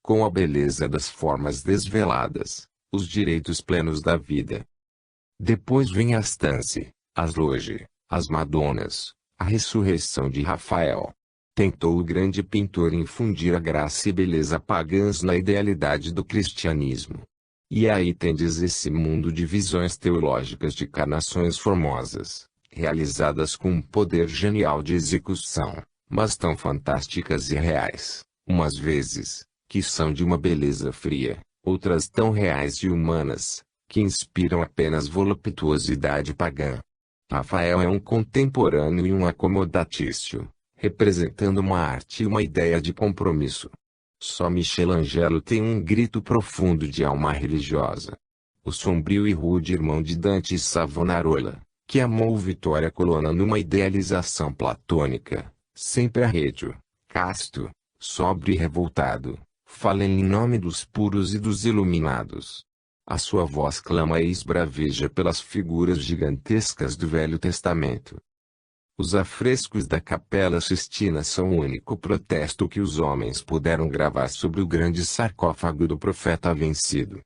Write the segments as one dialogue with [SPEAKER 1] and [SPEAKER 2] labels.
[SPEAKER 1] com a beleza das formas desveladas, os direitos plenos da vida. Depois vem as Tansi, as Loge, as Madonas, a ressurreição de Rafael. Tentou o grande pintor infundir a graça e beleza pagãs na idealidade do cristianismo. E aí tendes esse mundo de visões teológicas de carnações formosas, realizadas com um poder genial de execução, mas tão fantásticas e reais, umas vezes, que são de uma beleza fria, outras tão reais e humanas, que inspiram apenas voluptuosidade pagã. Rafael é um contemporâneo e um acomodatício, representando uma arte e uma ideia de compromisso. Só Michelangelo tem um grito profundo de alma religiosa. O sombrio e rude irmão de Dante e Savonarola, que amou Vittoria Colonna numa idealização platônica, sempre arredio, casto, sóbrio e revoltado, fala em nome dos puros e dos iluminados. A sua voz clama e esbraveja pelas figuras gigantescas do Velho Testamento. Os afrescos da Capela Sistina são o único protesto que os homens puderam gravar sobre o grande sarcófago do profeta vencido.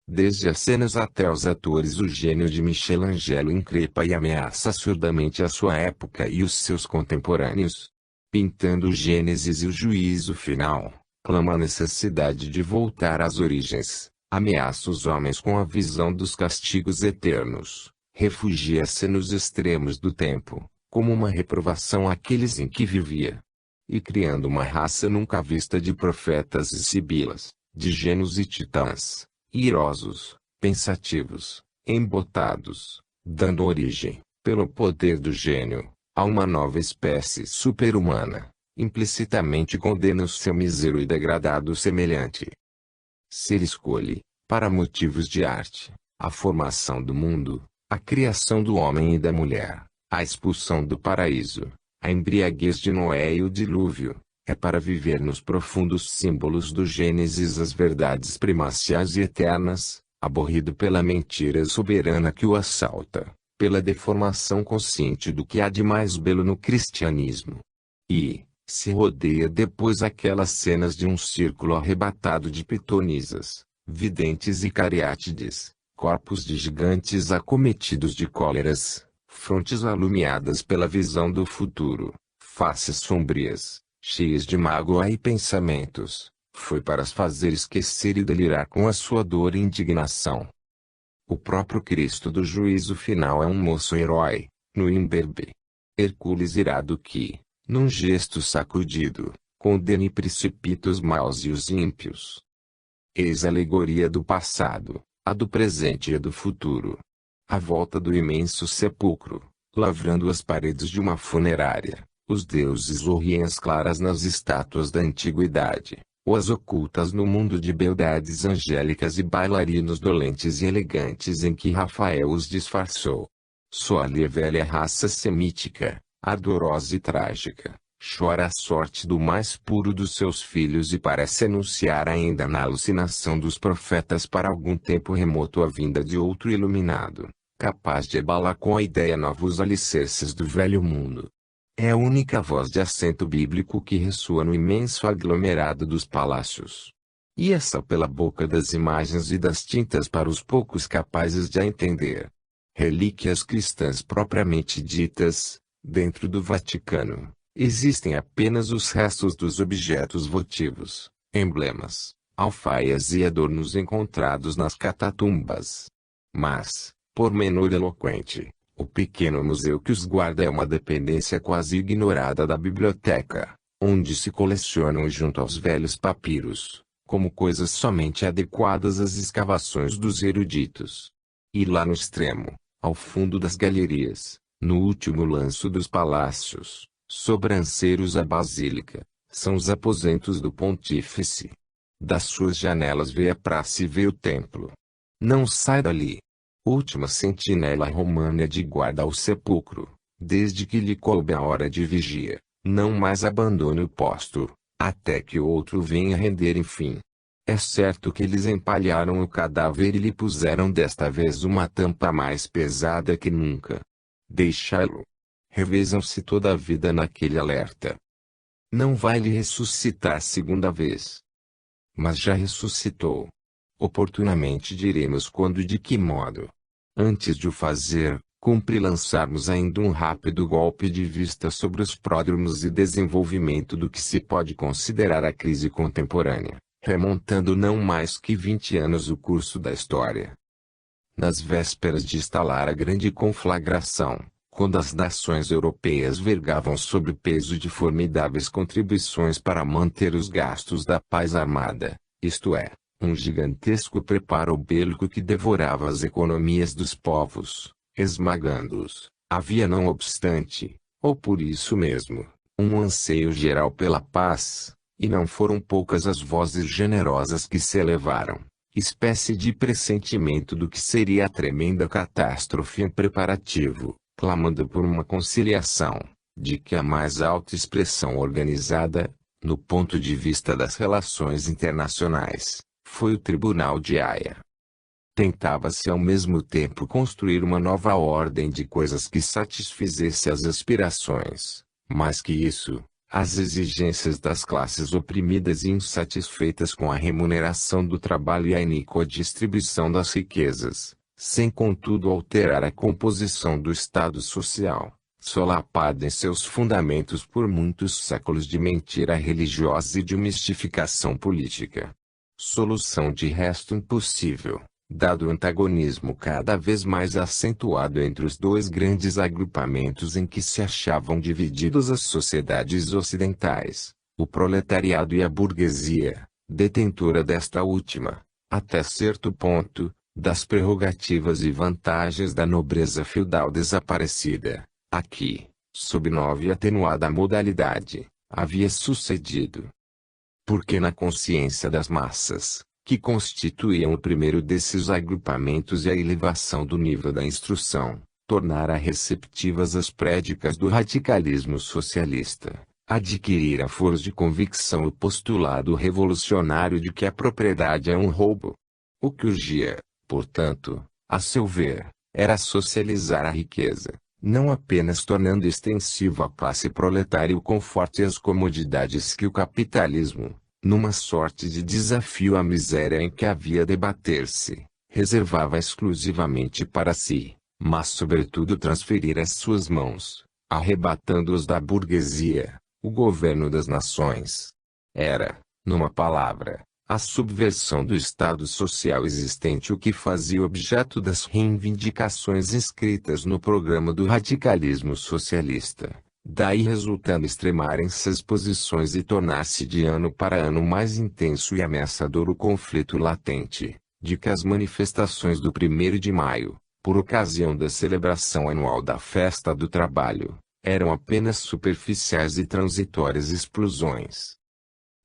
[SPEAKER 1] Desde as cenas até os atores, o gênio de Michelangelo increpa e ameaça surdamente a sua época e os seus contemporâneos. Pintando o Gênesis e o juízo final, clama a necessidade de voltar às origens, ameaça os homens com a visão dos castigos eternos, refugia-se nos extremos do tempo, como uma reprovação àqueles em que vivia. E criando uma raça nunca vista de profetas e sibilas, de gênios e titãs, irosos, pensativos, embotados, dando origem, pelo poder do gênio, a uma nova espécie super-humana, implicitamente condena o seu mísero e degradado semelhante. Se ele escolhe, para motivos de arte, a formação do mundo, a criação do homem e da mulher, a expulsão do paraíso, a embriaguez de Noé e o dilúvio, é para viver nos profundos símbolos do Gênesis as verdades primaciais e eternas, aborrido pela mentira soberana que o assalta, pela deformação consciente do que há de mais belo no cristianismo. E, se rodeia depois aquelas cenas de um círculo arrebatado de pitonisas, videntes e cariátides, corpos de gigantes acometidos de cóleras, frontes alumiadas pela visão do futuro, faces sombrias, cheias de mágoa e pensamentos, foi para as fazer esquecer e delirar com a sua dor e indignação. O próprio Cristo do juízo final é um moço herói, no imberbe. Hércules irado que, num gesto sacudido, condena e precipita os maus e os ímpios. Eis a alegoria do passado, a do presente e a do futuro. À volta do imenso sepulcro, lavrando as paredes de uma funerária, os deuses sorriem as claras nas estátuas da antiguidade, ou as ocultas no mundo de beldades angélicas e bailarinos dolentes e elegantes em que Rafael os disfarçou. Só ali a velha raça semítica, ardorosa e trágica, chora a sorte do mais puro dos seus filhos e parece anunciar ainda na alucinação dos profetas para algum tempo remoto a vinda de outro iluminado, capaz de abalar com a ideia novos alicerces do velho mundo. É a única voz de acento bíblico que ressoa no imenso aglomerado dos palácios. E essa pela boca das imagens e das tintas para os poucos capazes de a entender. Relíquias cristãs propriamente ditas, dentro do Vaticano, existem apenas os restos dos objetos votivos, emblemas, alfaias e adornos encontrados nas catatumbas. Mas, pormenor eloquente, o pequeno museu que os guarda é uma dependência quase ignorada da biblioteca, onde se colecionam junto aos velhos papiros, como coisas somente adequadas às escavações dos eruditos. E lá no extremo, ao fundo das galerias, no último lanço dos palácios, sobranceiros à basílica, são os aposentos do pontífice. Das suas janelas vê a praça e vê o templo. Não sai dali. Última sentinela romana de guarda ao sepulcro, desde que lhe coube a hora de vigia, não mais abandone o posto, até que outro venha render enfim. É certo que eles empalharam o cadáver e lhe puseram desta vez uma tampa mais pesada que nunca. Deixá-lo. Revezam-se toda a vida naquele alerta. Não vai lhe ressuscitar segunda vez. mas já ressuscitou. Oportunamente diremos quando e de que modo. Antes de o fazer, cumpre lançarmos ainda um rápido golpe de vista sobre os pródromos e desenvolvimento do que se pode considerar a crise contemporânea, remontando não mais que 20 anos o curso da história. Nas vésperas de instalar a grande conflagração, quando as nações europeias vergavam sob peso de formidáveis contribuições para manter os gastos da paz armada, isto é, um gigantesco preparo bélico que devorava as economias dos povos, esmagando-os, havia não obstante, ou por isso mesmo, um anseio geral pela paz, e não foram poucas as vozes generosas que se elevaram, espécie de pressentimento do que seria a tremenda catástrofe em preparativo, clamando por uma conciliação, de que a mais alta expressão organizada, no ponto de vista das relações internacionais, foi o Tribunal de Haia. Tentava-se ao mesmo tempo construir uma nova ordem de coisas que satisfizesse as aspirações, mais que isso, as exigências das classes oprimidas e insatisfeitas com a remuneração do trabalho e a iníqua distribuição das riquezas, sem contudo alterar a composição do Estado social, solapada em seus fundamentos por muitos séculos de mentira religiosa e de mistificação política. Solução de resto impossível, dado o antagonismo cada vez mais acentuado entre os dois grandes agrupamentos em que se achavam divididos as sociedades ocidentais, o proletariado e a burguesia, detentora desta última, até certo ponto, das prerrogativas e vantagens da nobreza feudal desaparecida, aqui, sob nova e atenuada modalidade, havia sucedido. Porque na consciência das massas, que constituíam o primeiro desses agrupamentos e a elevação do nível da instrução, tornara receptivas as prédicas do radicalismo socialista, adquirira força de convicção o postulado revolucionário de que a propriedade é um roubo. O que urgia, portanto, a seu ver, era socializar a riqueza, não apenas tornando extensivo à classe proletária o conforto e as comodidades que o capitalismo, numa sorte de desafio à miséria em que havia de bater-se, reservava exclusivamente para si, mas sobretudo transferir às suas mãos, arrebatando-os da burguesia, o governo das nações. Era, numa palavra, a subversão do Estado social existente o que fazia objeto das reivindicações inscritas no programa do radicalismo socialista. Daí resultando extremarem-se as posições e tornar-se de ano para ano mais intenso e ameaçador o conflito latente, de que as manifestações do 1º de maio, por ocasião da celebração anual da Festa do Trabalho, eram apenas superficiais e transitórias explosões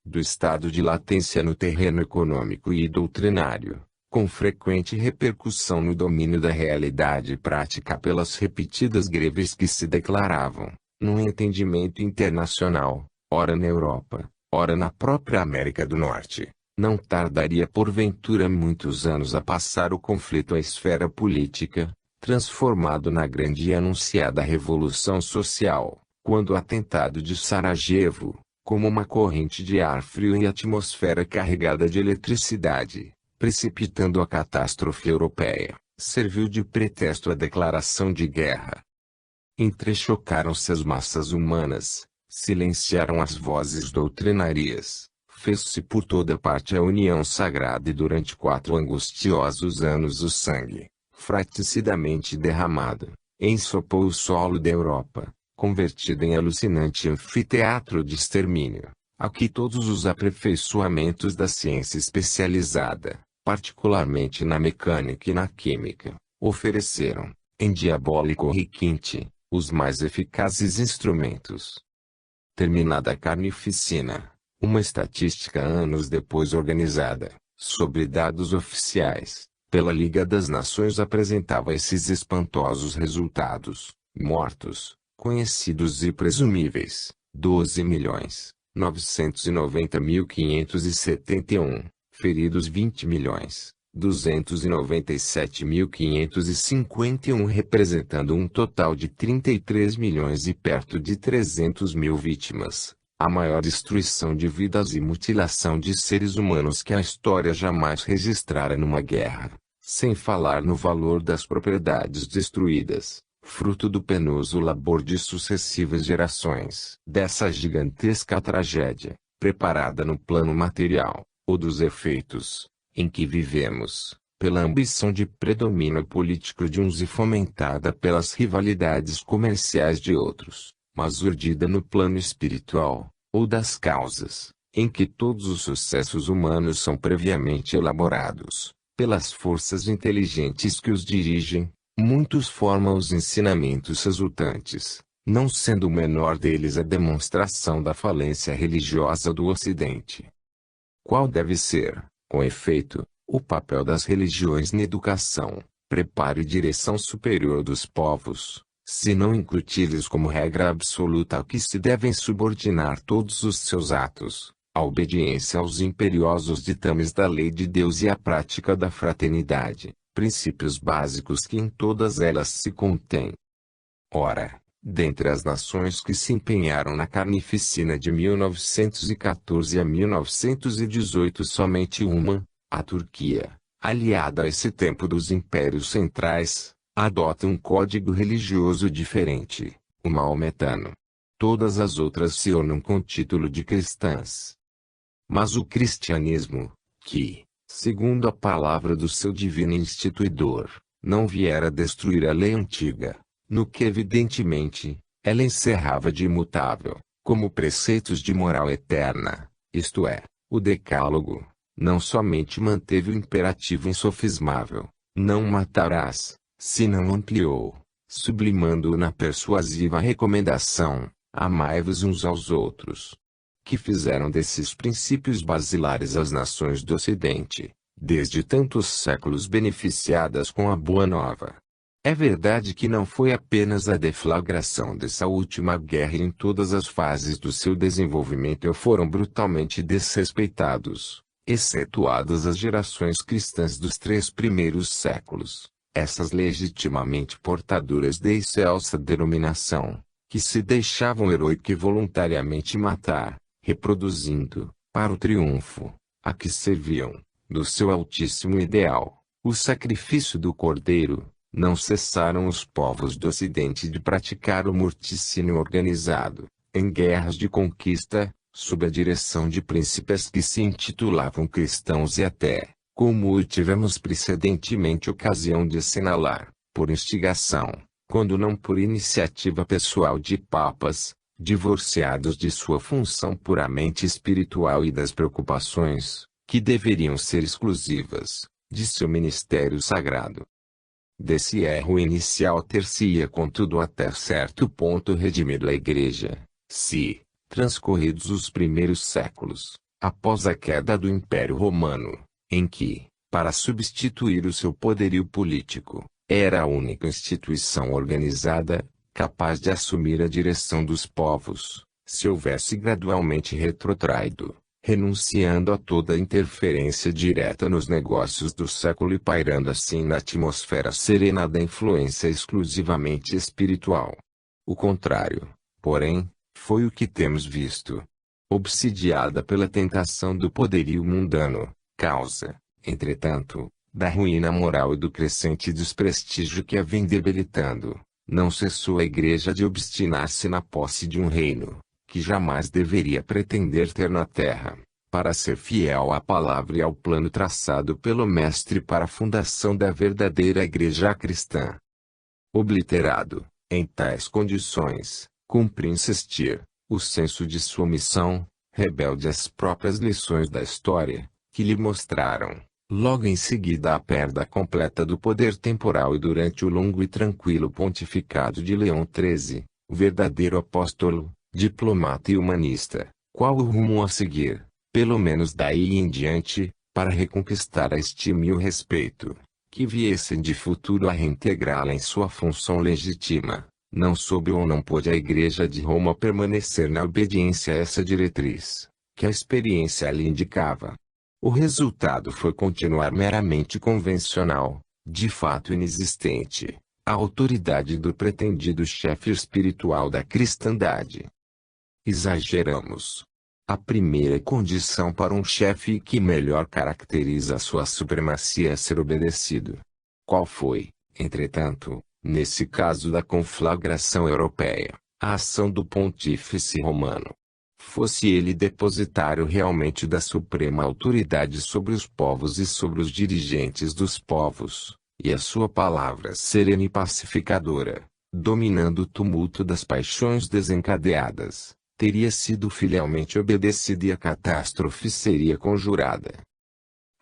[SPEAKER 1] do estado de latência no terreno econômico e doutrinário, com frequente repercussão no domínio da realidade prática pelas repetidas greves que se declaravam, num entendimento internacional, ora na Europa, ora na própria América do Norte. Não tardaria porventura muitos anos a passar o conflito à esfera política, transformado na grande e anunciada Revolução Social, quando o atentado de Sarajevo, como uma corrente de ar frio e atmosfera carregada de eletricidade, precipitando a catástrofe europeia, serviu de pretexto à declaração de guerra. Entrechocaram-se as massas humanas, silenciaram as vozes doutrinarias, fez-se por toda parte a união sagrada e durante 4 angustiosos anos o sangue, fratricidamente derramado, ensopou o solo da Europa, convertido em alucinante anfiteatro de extermínio, a que todos os aperfeiçoamentos da ciência especializada, particularmente na mecânica e na química, ofereceram, em diabólico requinte, os mais eficazes instrumentos. Terminada a carnificina, uma estatística anos depois organizada, sobre dados oficiais, pela Liga das Nações apresentava esses espantosos resultados: mortos, conhecidos e presumíveis, 12.990.571, feridos 20.297.551, representando um total de 33 milhões e perto de 300 mil vítimas, a maior destruição de vidas e mutilação de seres humanos que a história jamais registrara numa guerra, sem falar no valor das propriedades destruídas, fruto do penoso labor de sucessivas gerações. Dessa gigantesca tragédia, preparada no plano material, ou dos efeitos, em que vivemos, pela ambição de predomínio político de uns e fomentada pelas rivalidades comerciais de outros, mas urdida no plano espiritual, ou das causas, em que todos os sucessos humanos são previamente elaborados, pelas forças inteligentes que os dirigem, muitos formam os ensinamentos resultantes, não sendo o menor deles a demonstração da falência religiosa do Ocidente. Qual deve ser, com efeito, o papel das religiões na educação, preparo e direção superior dos povos, se não incutir-lhes como regra absoluta ao que se devem subordinar todos os seus atos, a obediência aos imperiosos ditames da lei de Deus e a prática da fraternidade, princípios básicos que em todas elas se contêm. Ora, dentre as nações que se empenharam na carnificina de 1914 a 1918, somente uma, a Turquia, aliada a esse tempo dos impérios centrais, adota um código religioso diferente, o maometano. Todas as outras se ornam com título de cristãs. Mas o cristianismo, que, segundo a palavra do seu divino instituidor, não viera destruir a lei antiga, no que evidentemente, ela encerrava de imutável, como preceitos de moral eterna, isto é, o Decálogo, não somente manteve o imperativo insofismável, não matarás, senão ampliou, sublimando-o na persuasiva recomendação, amai-vos uns aos outros. Que fizeram desses princípios basilares as nações do Ocidente, desde tantos séculos beneficiadas com a Boa Nova. É verdade que não foi apenas a deflagração dessa última guerra e em todas as fases do seu desenvolvimento foram brutalmente desrespeitados, excetuadas as gerações cristãs dos 3 primeiros séculos, essas legitimamente portadoras de excelsa denominação, que se deixavam heroica e voluntariamente matar, reproduzindo, para o triunfo, a que serviam, do seu altíssimo ideal, o sacrifício do Cordeiro. Não cessaram os povos do Ocidente de praticar o morticínio organizado, em guerras de conquista, sob a direção de príncipes que se intitulavam cristãos e até, como tivemos precedentemente ocasião de assinalar, por instigação, quando não por iniciativa pessoal de papas, divorciados de sua função puramente espiritual e das preocupações, que deveriam ser exclusivas, de seu ministério sagrado. Desse erro inicial ter-se-ia contudo até certo ponto redimida a Igreja, se, transcorridos os primeiros séculos, após a queda do Império Romano, em que, para substituir o seu poderio político, era a única instituição organizada, capaz de assumir a direção dos povos, se houvesse gradualmente retrotraído, renunciando a toda interferência direta nos negócios do século e pairando assim na atmosfera serena da influência exclusivamente espiritual. O contrário, porém, foi o que temos visto. Obsidiada pela tentação do poderio mundano, causa, entretanto, da ruína moral e do crescente desprestígio que a vem debilitando, não cessou a Igreja de obstinar-se na posse de um reino, que jamais deveria pretender ter na terra, para ser fiel à palavra e ao plano traçado pelo Mestre para a fundação da verdadeira Igreja cristã. Obliterado, em tais condições, cumpre insistir, o senso de sua missão, rebelde às próprias lições da história, que lhe mostraram, logo em seguida a perda completa do poder temporal e durante o longo e tranquilo pontificado de Leão XIII, o verdadeiro apóstolo, diplomata e humanista, qual o rumo a seguir, pelo menos daí em diante, para reconquistar a estima e o respeito, que viessem de futuro a reintegrá-la em sua função legítima, não soube ou não pôde a Igreja de Roma permanecer na obediência a essa diretriz, que a experiência lhe indicava. O resultado foi continuar meramente convencional, de fato inexistente, a autoridade do pretendido chefe espiritual da cristandade. Exageramos. A primeira condição para um chefe que melhor caracteriza sua supremacia é ser obedecido. Qual foi, entretanto, nesse caso da conflagração europeia, a ação do pontífice romano? Fosse ele depositário realmente da suprema autoridade sobre os povos e sobre os dirigentes dos povos, e a sua palavra serena e pacificadora, dominando o tumulto das paixões desencadeadas, teria sido filialmente obedecida e a catástrofe seria conjurada.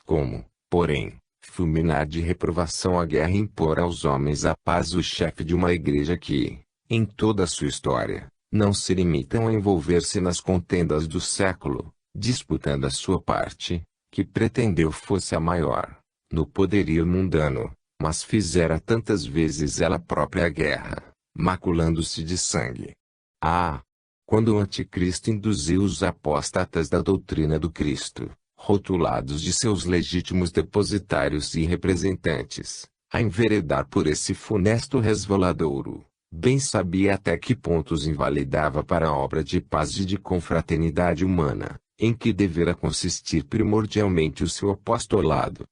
[SPEAKER 1] Como, porém, fulminar de reprovação a guerra e impor aos homens a paz, o chefe de uma igreja que, em toda a sua história, não se limitam a envolver-se nas contendas do século, disputando a sua parte, que pretendeu fosse a maior, no poderio mundano, mas fizera tantas vezes ela própria a guerra, maculando-se de sangue. Quando o anticristo induziu os apóstatas da doutrina do Cristo, rotulados de seus legítimos depositários e representantes, a enveredar por esse funesto resvaladouro, bem sabia até que ponto os invalidava para a obra de paz e de confraternidade humana, em que devera consistir primordialmente o seu apostolado.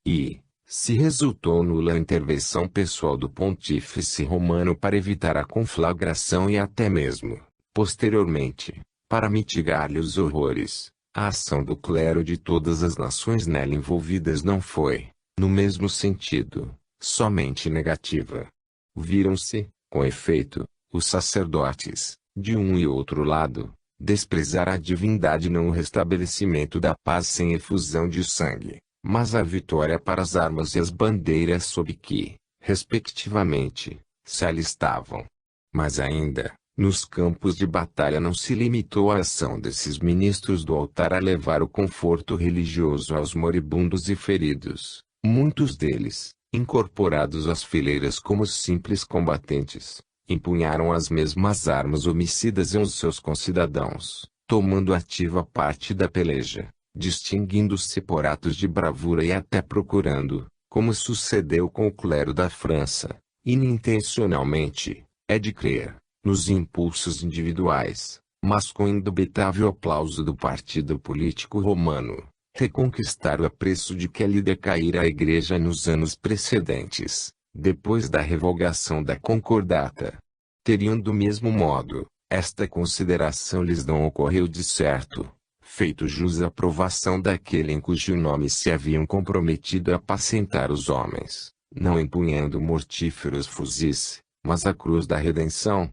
[SPEAKER 1] E, se resultou nula a intervenção pessoal do pontífice romano para evitar a conflagração e até mesmo, posteriormente, para mitigar-lhe os horrores, a ação do clero de todas as nações nela envolvidas não foi, no mesmo sentido, somente negativa. Viram-se, com efeito, os sacerdotes, de um e outro lado, desprezar a divindade não o restabelecimento da paz sem efusão de sangue, mas a vitória para as armas e as bandeiras sob que, respectivamente, se alistavam. Mas ainda, nos campos de batalha não se limitou a ação desses ministros do altar a levar o conforto religioso aos moribundos e feridos, muitos deles, incorporados às fileiras como simples combatentes, empunharam as mesmas armas homicidas aos seus concidadãos, tomando ativa parte da peleja, distinguindo-se por atos de bravura e até procurando, como sucedeu com o clero da França, inintencionalmente, é de crer, nos impulsos individuais, mas com indubitável aplauso do partido político romano, reconquistar o apreço de que lhe decaíra a Igreja nos anos precedentes, depois da revogação da Concordata. Teriam do mesmo modo, esta consideração lhes não ocorreu de certo, feito jus à aprovação daquele em cujo nome se haviam comprometido a apacentar os homens, não empunhando mortíferos fuzis, mas a cruz da redenção.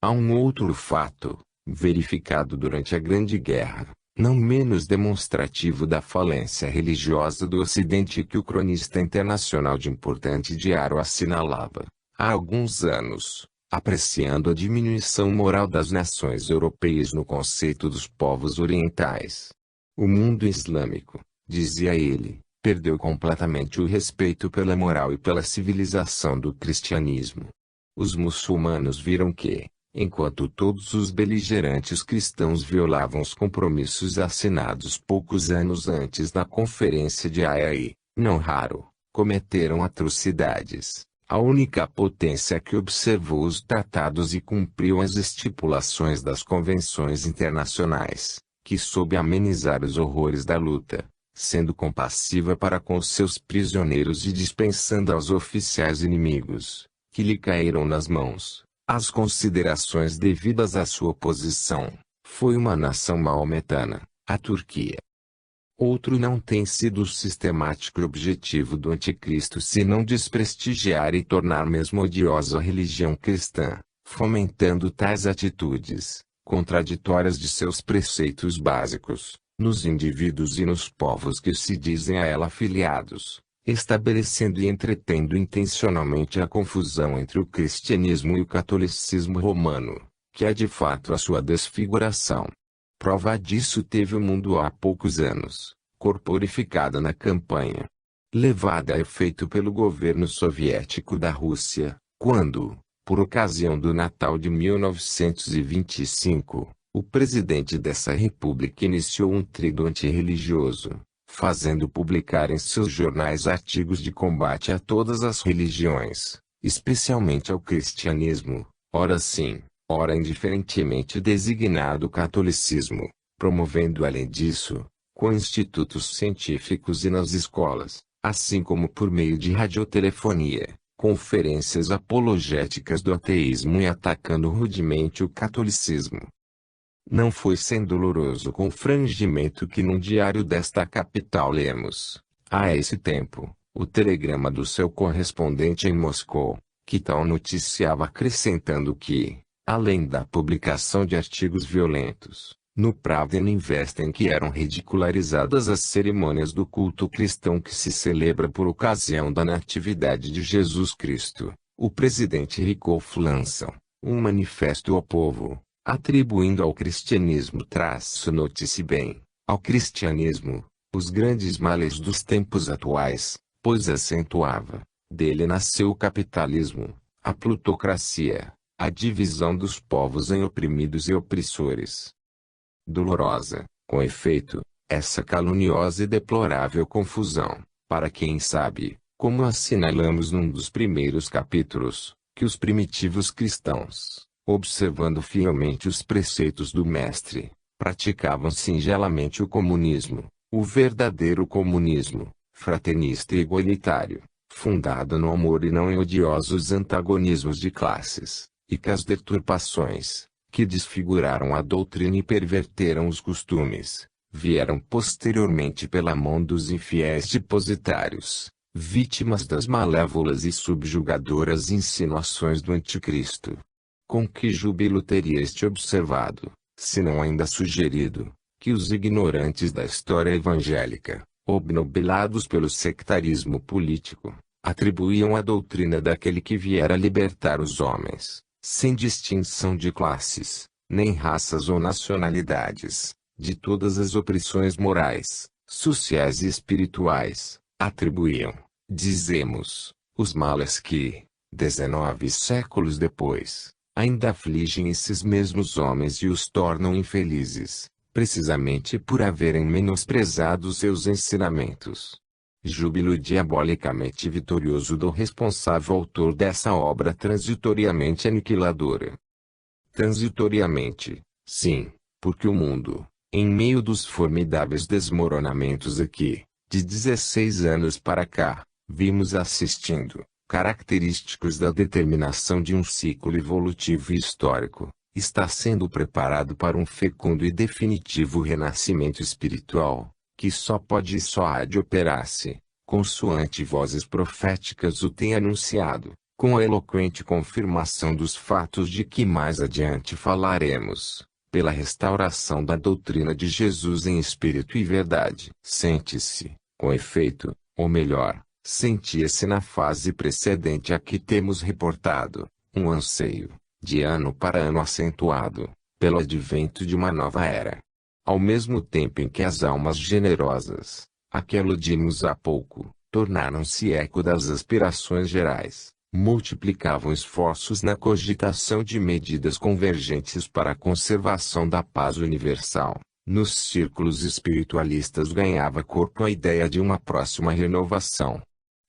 [SPEAKER 1] Há um outro fato, verificado durante a Grande Guerra, não menos demonstrativo da falência religiosa do Ocidente que o cronista internacional de importante diário assinalava, há alguns anos, apreciando a diminuição moral das nações europeias no conceito dos povos orientais. O mundo islâmico, dizia ele, perdeu completamente o respeito pela moral e pela civilização do cristianismo. Os muçulmanos viram que, enquanto todos os beligerantes cristãos violavam os compromissos assinados poucos anos antes na Conferência de Haia e, não raro, cometeram atrocidades, a única potência que observou os tratados e cumpriu as estipulações das convenções internacionais, que soube amenizar os horrores da luta, sendo compassiva para com seus prisioneiros e dispensando aos oficiais inimigos, que lhe caíram nas mãos, as considerações devidas à sua posição, foi uma nação maometana, a Turquia. Outro não tem sido o sistemático objetivo do anticristo senão desprestigiar e tornar mesmo odiosa a religião cristã, fomentando tais atitudes, contraditórias de seus preceitos básicos, nos indivíduos e nos povos que se dizem a ela afiliados, estabelecendo e entretendo intencionalmente a confusão entre o cristianismo e o catolicismo romano, que é de fato a sua desfiguração. Prova disso teve o mundo há poucos anos, corporificada na campanha levada a efeito pelo governo soviético da Rússia, quando, por ocasião do Natal de 1925, o presidente dessa república iniciou um trido antirreligioso, fazendo publicar em seus jornais artigos de combate a todas as religiões, especialmente ao cristianismo, ora sim, ora indiferentemente designado catolicismo, promovendo além disso, com institutos científicos e nas escolas, assim como por meio de radiotelefonia, conferências apologéticas do ateísmo e atacando rudemente o catolicismo. Não foi sem doloroso confrangimento que num diário desta capital lemos, a esse tempo, o telegrama do seu correspondente em Moscou, que tal noticiava acrescentando que, além da publicação de artigos violentos, no Pravda e no Investa em que eram ridicularizadas as cerimônias do culto cristão que se celebra por ocasião da Natividade de Jesus Cristo, o presidente Rikoff lança um manifesto ao povo, atribuindo ao cristianismo notice bem, ao cristianismo, os grandes males dos tempos atuais, pois acentuava, dele nasceu o capitalismo, a plutocracia, a divisão dos povos em oprimidos e opressores. Dolorosa, com efeito, essa caluniosa e deplorável confusão, para quem sabe, como assinalamos num dos primeiros capítulos, que os primitivos cristãos, observando fielmente os preceitos do Mestre, praticavam singelamente o comunismo, o verdadeiro comunismo, fraternista e igualitário, fundado no amor e não em odiosos antagonismos de classes, e que as deturpações, que desfiguraram a doutrina e perverteram os costumes, vieram posteriormente pela mão dos infiéis depositários, vítimas das malévolas e subjugadoras insinuações do anticristo. Com que júbilo teria este observado, se não ainda sugerido, que os ignorantes da história evangélica, obnubilados pelo sectarismo político, atribuíam a doutrina daquele que viera libertar os homens, sem distinção de classes, nem raças ou nacionalidades, de todas as opressões morais, sociais e espirituais, atribuíam, dizemos, os males que, 19 séculos depois, ainda afligem esses mesmos homens e os tornam infelizes, precisamente por haverem menosprezado seus ensinamentos. Júbilo diabolicamente vitorioso do responsável autor dessa obra transitoriamente aniquiladora. Transitoriamente, sim, porque o mundo, em meio dos formidáveis desmoronamentos a que, de 16 anos para cá, vimos assistindo, característicos da determinação de um ciclo evolutivo e histórico, está sendo preparado para um fecundo e definitivo renascimento espiritual, que só pode e só há de operar-se, consoante vozes proféticas o têm anunciado, com a eloquente confirmação dos fatos de que mais adiante falaremos, pela restauração da doutrina de Jesus em espírito e verdade. Sente-se, com efeito, ou melhor, sentia-se na fase precedente a que temos reportado, um anseio, de ano para ano acentuado, pelo advento de uma nova era. Ao mesmo tempo em que as almas generosas, a que aludimos há pouco, tornaram-se eco das aspirações gerais, multiplicavam esforços na cogitação de medidas convergentes para a conservação da paz universal. Nos círculos espiritualistas ganhava corpo a ideia de uma próxima renovação.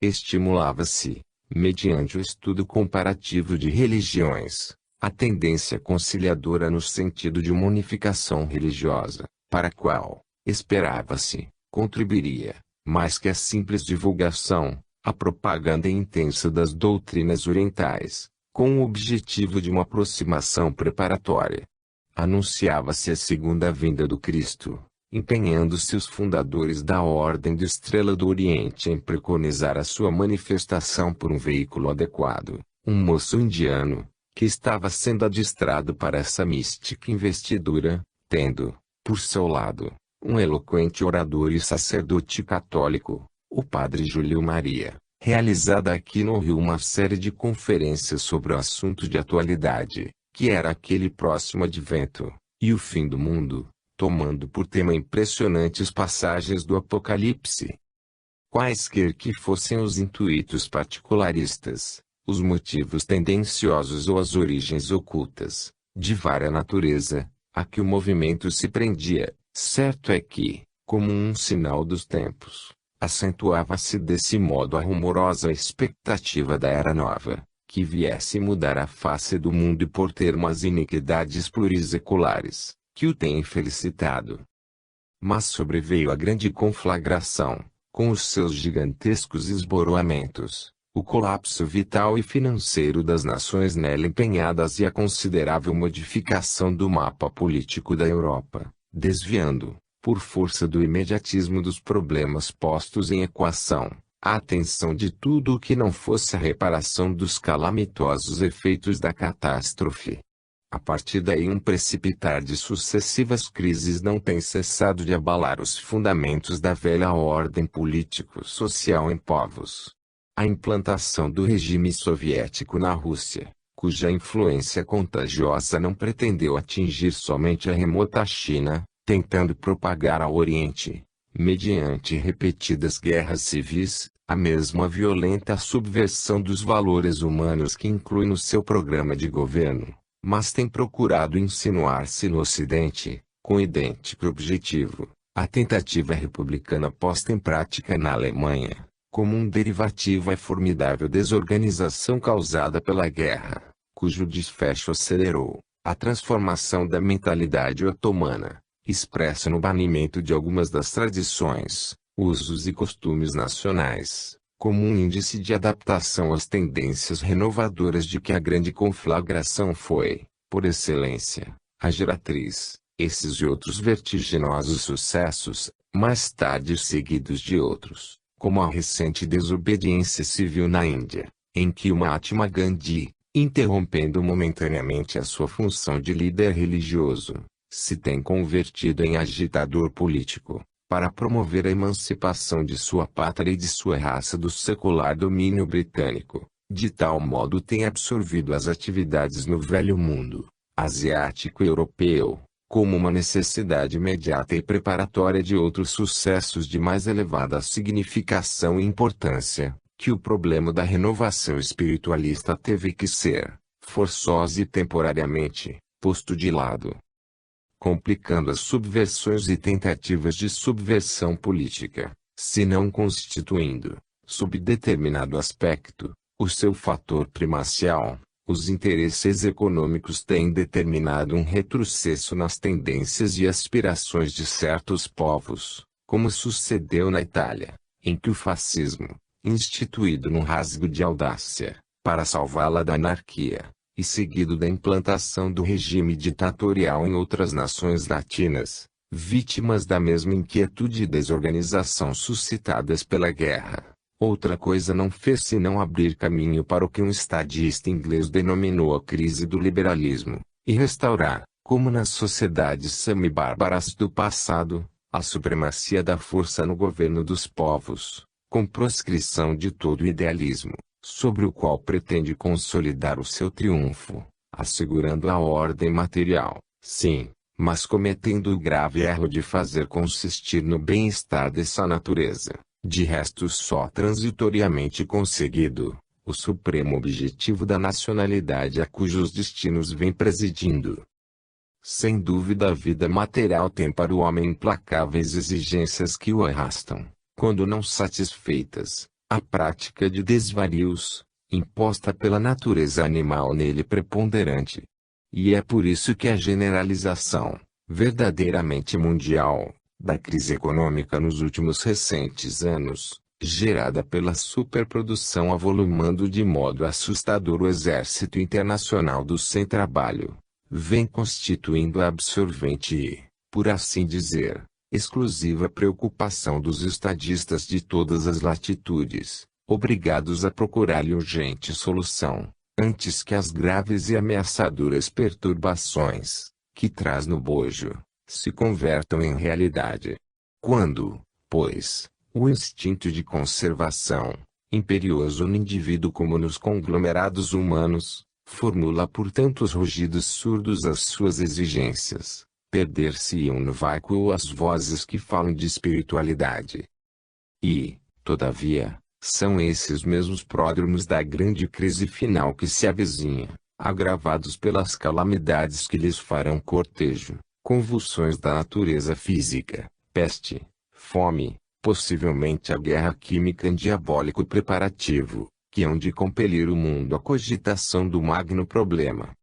[SPEAKER 1] Estimulava-se, mediante o estudo comparativo de religiões, a tendência conciliadora no sentido de uma unificação religiosa, para a qual, esperava-se, contribuiria, mais que a simples divulgação, a propaganda intensa das doutrinas orientais, com o objetivo de uma aproximação preparatória. Anunciava-se a segunda vinda do Cristo, empenhando-se os fundadores da Ordem de Estrela do Oriente em preconizar a sua manifestação por um veículo adequado, um moço indiano, que estava sendo adiestrado para essa mística investidura, tendo, por seu lado, um eloquente orador e sacerdote católico, o padre Júlio Maria, realizada aqui no Rio uma série de conferências sobre o assunto de atualidade, que era aquele próximo advento, e o fim do mundo, tomando por tema impressionantes passagens do Apocalipse. Quaisquer que fossem os intuitos particularistas, os motivos tendenciosos ou as origens ocultas, de vária natureza, a que o movimento se prendia, certo é que, como um sinal dos tempos, acentuava-se desse modo a rumorosa expectativa da Era Nova, que viesse mudar a face do mundo e por termos iniquidades pluriseculares, que o tem felicitado. Mas sobreveio a grande conflagração, com os seus gigantescos esboroamentos, o colapso vital e financeiro das nações nela empenhadas e a considerável modificação do mapa político da Europa, desviando, por força do imediatismo dos problemas postos em equação, a atenção de tudo o que não fosse a reparação dos calamitosos efeitos da catástrofe. A partir daí um precipitar de sucessivas crises não tem cessado de abalar os fundamentos da velha ordem político-social em povos. A implantação do regime soviético na Rússia, cuja influência contagiosa não pretendeu atingir somente a remota China, tentando propagar ao Oriente, mediante repetidas guerras civis, a mesma violenta subversão dos valores humanos que inclui no seu programa de governo, mas tem procurado insinuar-se no Ocidente, com idêntico objetivo, a tentativa republicana posta em prática na Alemanha, como um derivativo à formidável desorganização causada pela guerra, cujo desfecho acelerou a transformação da mentalidade otomana, expressa no banimento de algumas das tradições, usos e costumes nacionais, como um índice de adaptação às tendências renovadoras de que a grande conflagração foi, por excelência, a geratriz. Esses e outros vertiginosos sucessos, mais tarde seguidos de outros, como a recente desobediência civil na Índia, em que o Mahatma Gandhi, interrompendo momentaneamente a sua função de líder religioso, se tem convertido em agitador político, para promover a emancipação de sua pátria e de sua raça do secular domínio britânico, de tal modo tem absorvido as atividades no velho mundo, asiático e europeu, como uma necessidade imediata e preparatória de outros sucessos de mais elevada significação e importância, que o problema da renovação espiritualista teve que ser, forçosa e temporariamente, posto de lado, complicando as subversões e tentativas de subversão política, se não constituindo, sob determinado aspecto, o seu fator primacial. Os interesses econômicos têm determinado um retrocesso nas tendências e aspirações de certos povos, como sucedeu na Itália, em que o fascismo, instituído num rasgo de audácia, para salvá-la da anarquia, e seguido da implantação do regime ditatorial em outras nações latinas, vítimas da mesma inquietude e desorganização suscitadas pela guerra. Outra coisa não fez senão abrir caminho para o que um estadista inglês denominou a crise do liberalismo, e restaurar, como nas sociedades semi-bárbaras do passado, a supremacia da força no governo dos povos, com proscrição de todo idealismo, sobre o qual pretende consolidar o seu triunfo, assegurando a ordem material, sim, mas cometendo o grave erro de fazer consistir no bem-estar dessa natureza, de resto só transitoriamente conseguido, o supremo objetivo da nacionalidade a cujos destinos vem presidindo. Sem dúvida a vida material tem para o homem implacáveis exigências que o arrastam, quando não satisfeitas, a prática de desvarios, imposta pela natureza animal nele preponderante. E é por isso que a generalização, verdadeiramente mundial, da crise econômica nos últimos recentes anos, gerada pela superprodução avolumando de modo assustador o exército internacional do sem-trabalho, vem constituindo a absorvente e, por assim dizer, exclusiva preocupação dos estadistas de todas as latitudes, obrigados a procurar-lhe urgente solução, antes que as graves e ameaçadoras perturbações, que traz no bojo, se convertam em realidade. Quando, pois, o instinto de conservação, imperioso no indivíduo como nos conglomerados humanos, formula por tantos rugidos surdos as suas exigências, perder-se-iam no vácuo as vozes que falam de espiritualidade. E, todavia, são esses mesmos pródromos da grande crise final que se avizinha, agravados pelas calamidades que lhes farão cortejo, convulsões da natureza física, peste, fome, possivelmente a guerra química em diabólico preparativo, que hão de compelir o mundo à cogitação do magno problema.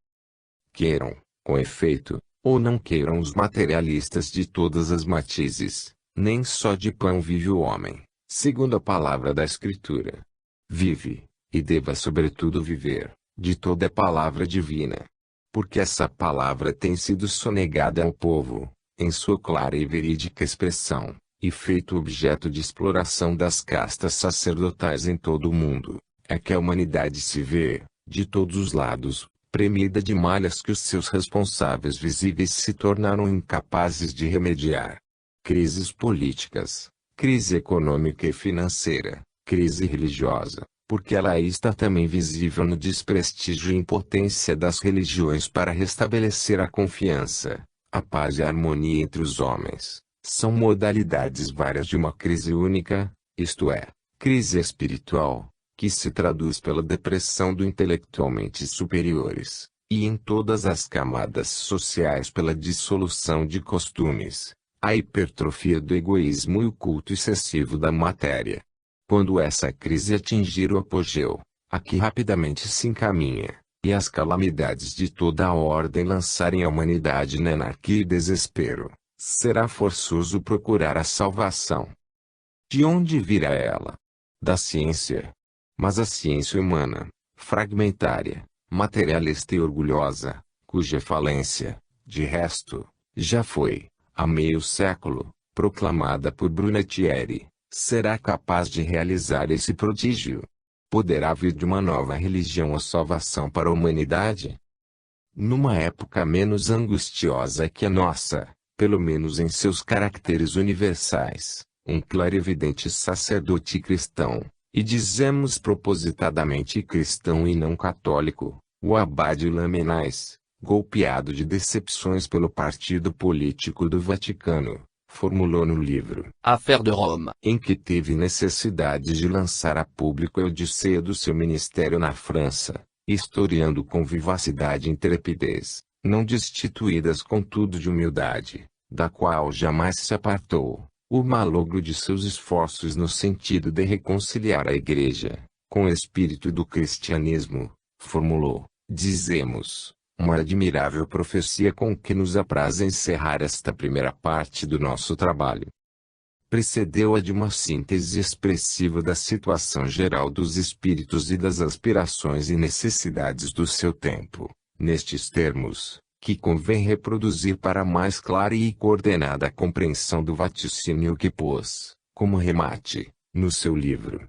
[SPEAKER 1] Queiram, com efeito, ou não queiram os materialistas de todas as matizes, nem só de pão vive o homem, segundo a palavra da Escritura. Vive, e deva sobretudo viver, de toda a palavra divina. Porque essa palavra tem sido sonegada ao povo, em sua clara e verídica expressão, e feito objeto de exploração das castas sacerdotais em todo o mundo, é que a humanidade se vê, de todos os lados, premida de malhas que os seus responsáveis visíveis se tornaram incapazes de remediar. Crises políticas, crise econômica e financeira, crise religiosa, porque ela aí está também visível no desprestígio e impotência das religiões para restabelecer a confiança, a paz e a harmonia entre os homens. São modalidades várias de uma crise única, isto é, crise espiritual, que se traduz pela depressão do intelectualmente superiores, e em todas as camadas sociais pela dissolução de costumes, a hipertrofia do egoísmo e o culto excessivo da matéria. Quando essa crise atingir o apogeu, aqui rapidamente se encaminha, e as calamidades de toda a ordem lançarem a humanidade na anarquia e desespero, será forçoso procurar a salvação. De onde virá ela? Da ciência. Mas a ciência humana, fragmentária, materialista e orgulhosa, cuja falência, de resto, já foi, há meio século, proclamada por Brunetieri, será capaz de realizar esse prodígio? Poderá vir de uma nova religião a salvação para a humanidade? Numa época menos angustiosa que a nossa, pelo menos em seus caracteres universais, um clarividente sacerdote cristão, e dizemos propositadamente cristão e não católico, o abade Lamennais, golpeado de decepções pelo partido político do Vaticano, formulou no livro
[SPEAKER 2] Affaires de Rome,
[SPEAKER 1] em que teve necessidade de lançar a público a odisseia do seu ministério na França, historiando com vivacidade e intrepidez, não destituídas contudo de humildade, da qual jamais se apartou, o malogro de seus esforços no sentido de reconciliar a Igreja, com o espírito do cristianismo, formulou, dizemos, uma admirável profecia com que nos apraz encerrar esta primeira parte do nosso trabalho. Precedeu-a de uma síntese expressiva da situação geral dos espíritos e das aspirações e necessidades do seu tempo, nestes termos, que convém reproduzir para mais clara e coordenada compreensão do vaticínio que pôs, como remate, no seu livro.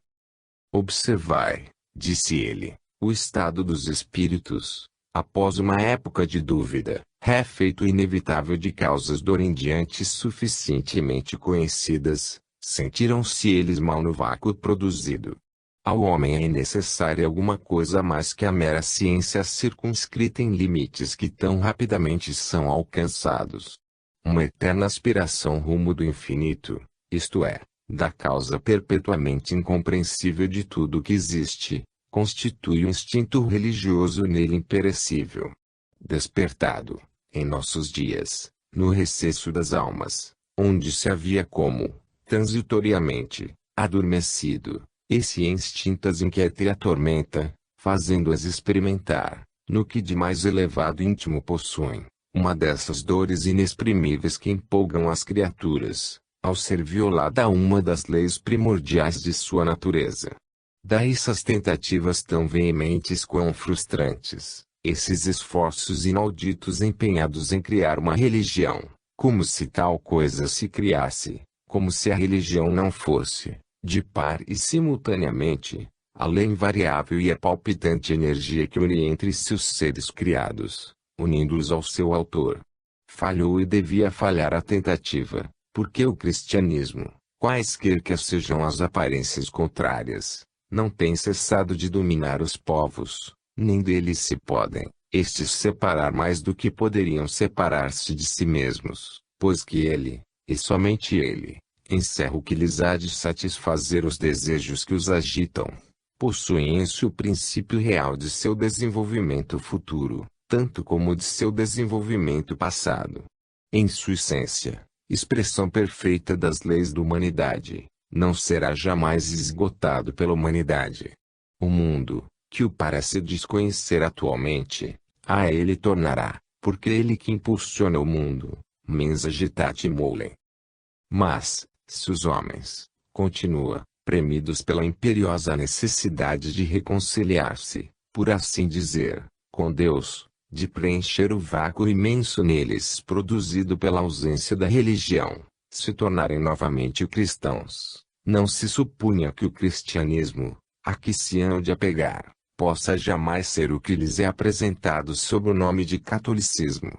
[SPEAKER 1] Observai, disse ele, o estado dos espíritos, após uma época de dúvida, refeito inevitável de causas dorendiantes suficientemente conhecidas, sentiram-se eles mal no vácuo produzido. Ao homem é necessária alguma coisa mais que a mera ciência circunscrita em limites que tão rapidamente são alcançados. Uma eterna aspiração rumo do infinito, isto é, da causa perpetuamente incompreensível de tudo o que existe, constitui o instinto religioso nele imperecível. Despertado, em nossos dias, no recesso das almas, onde se havia como, transitoriamente, adormecido, esse instinto as inquieta e atormenta, fazendo-as experimentar, no que de mais elevado íntimo possuem, uma dessas dores inexprimíveis que empolgam as criaturas, ao ser violada uma das leis primordiais de sua natureza. Daí essas tentativas tão veementes quão frustrantes, esses esforços inauditos empenhados em criar uma religião, como se tal coisa se criasse, como se a religião não fosse, de par e simultaneamente, a lei invariável e a palpitante energia que une entre si os seres criados, unindo-os ao seu autor. Falhou e devia falhar a tentativa, porque o cristianismo, quaisquer que sejam as aparências contrárias, não tem cessado de dominar os povos, nem deles se podem, estes separar mais do que poderiam separar-se de si mesmos, pois que ele, e somente ele, encerra o que lhes há de satisfazer os desejos que os agitam. Possuem em si o princípio real de seu desenvolvimento futuro, tanto como de seu desenvolvimento passado. Em sua essência, expressão perfeita das leis da humanidade, não será jamais esgotado pela humanidade. O mundo, que o parece desconhecer atualmente, a ele tornará, porque ele que impulsiona o mundo, mens agitate molem. Mas, se os homens, continua, premidos pela imperiosa necessidade de reconciliar-se, por assim dizer, com Deus, de preencher o vácuo imenso neles produzido pela ausência da religião, se tornarem novamente cristãos, não se supunha que o cristianismo, a que se hão de apegar, possa jamais ser o que lhes é apresentado sob o nome de catolicismo.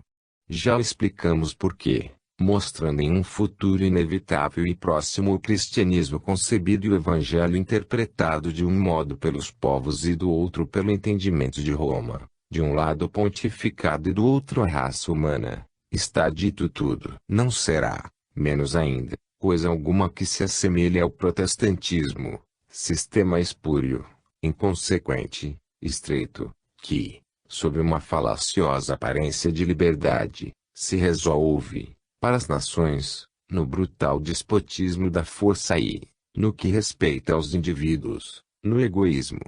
[SPEAKER 1] Já o explicamos por quê, mostrando em um futuro inevitável e próximo o cristianismo concebido e o evangelho interpretado de um modo pelos povos e do outro pelo entendimento de Roma, de um lado pontificado e do outro a raça humana. Está dito tudo. Não será, menos ainda, coisa alguma que se assemelhe ao protestantismo, sistema espúrio, inconsequente, estreito, que, sob uma falaciosa aparência de liberdade, se resolve, para as nações, no brutal despotismo da força e, no que respeita aos indivíduos, no egoísmo.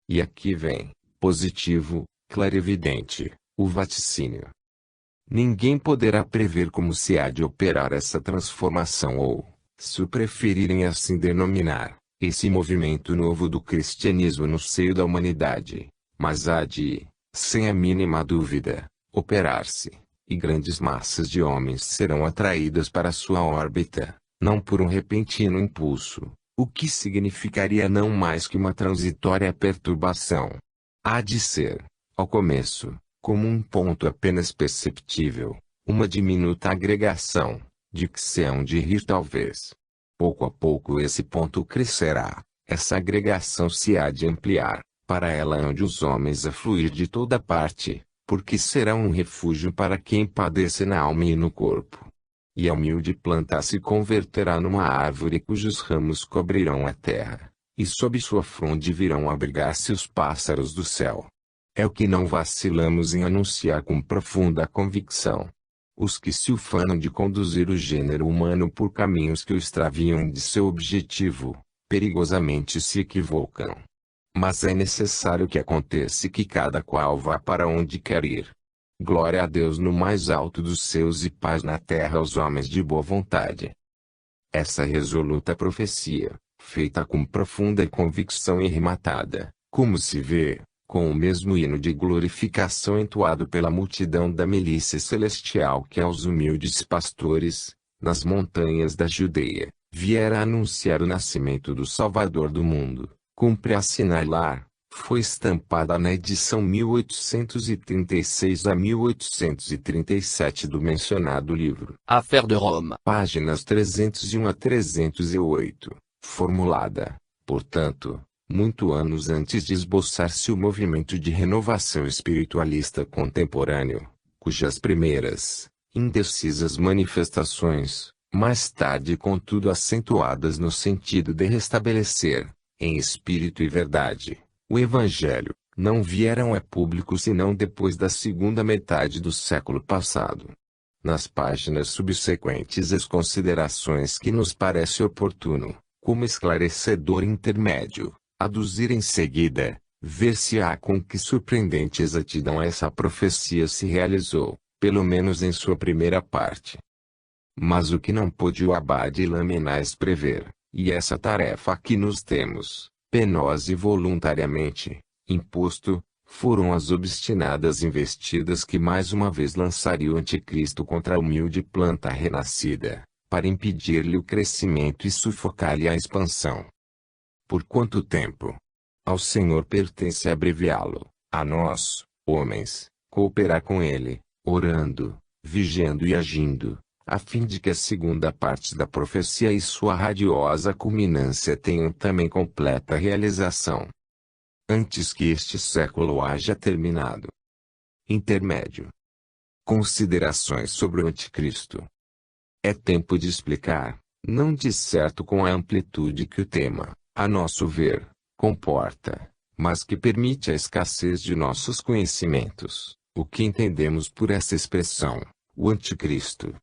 [SPEAKER 1] E aqui vem, positivo, clarividente, o vaticínio. Ninguém poderá prever como se há de operar essa transformação ou, se o preferirem assim denominar, esse movimento novo do cristianismo no seio da humanidade, mas há de, sem a mínima dúvida, operar-se, e grandes massas de homens serão atraídas para sua órbita, não por um repentino impulso, o que significaria não mais que uma transitória perturbação. Há de ser, ao começo, como um ponto apenas perceptível, uma diminuta agregação, de que se hão de rir talvez. Pouco a pouco esse ponto crescerá, essa agregação se há de ampliar, para ela hão de os homens afluir de toda parte, porque será um refúgio para quem padece na alma e no corpo. E a humilde planta se converterá numa árvore cujos ramos cobrirão a terra, e sob sua fronde virão abrigar-se os pássaros do céu. É o que não vacilamos em anunciar com profunda convicção. Os que se ufanam de conduzir o gênero humano por caminhos que o extraviam de seu objetivo, perigosamente se equivocam. Mas é necessário que aconteça e que cada qual vá para onde quer ir. Glória a Deus no mais alto dos céus e paz na terra aos homens de boa vontade. Essa resoluta profecia, feita com profunda convicção e rematada, como se vê, com o mesmo hino de glorificação entoado pela multidão da milícia celestial que aos humildes pastores, nas montanhas da Judeia, viera anunciar o nascimento do Salvador do mundo, cumpre assinalar, foi estampada na edição 1836 a 1837 do mencionado livro.
[SPEAKER 2] Affaires de Rome.
[SPEAKER 1] Páginas 301 a 308, formulada, portanto, muito anos antes de esboçar-se o movimento de renovação espiritualista contemporâneo, cujas primeiras, indecisas manifestações, mais tarde contudo acentuadas no sentido de restabelecer, em espírito e verdade, o Evangelho, não vieram a público senão depois da segunda metade do século passado. Nas páginas subsequentes as considerações que nos parece oportuno, como esclarecedor intermédio, aduzir em seguida, ver-se-á com que surpreendente exatidão essa profecia se realizou, pelo menos em sua primeira parte. Mas o que não pôde o abade Lamennais prever, e essa tarefa que nos temos, penosa e voluntariamente, imposto, foram as obstinadas investidas que mais uma vez lançaria o anticristo contra a humilde planta renascida, para impedir-lhe o crescimento e sufocar-lhe a expansão. Por quanto tempo? Ao Senhor pertence abreviá-lo, a nós, homens, cooperar com ele, orando, vigiando e agindo, a fim de que a segunda parte da profecia e sua radiosa culminância tenham também completa realização. Antes que este século haja terminado. Intermédio. Considerações sobre o Anticristo. É tempo de explicar, não de certo com a amplitude que o tema, a nosso ver, comporta, mas que permite a escassez de nossos conhecimentos, o que entendemos por essa expressão, o Anticristo.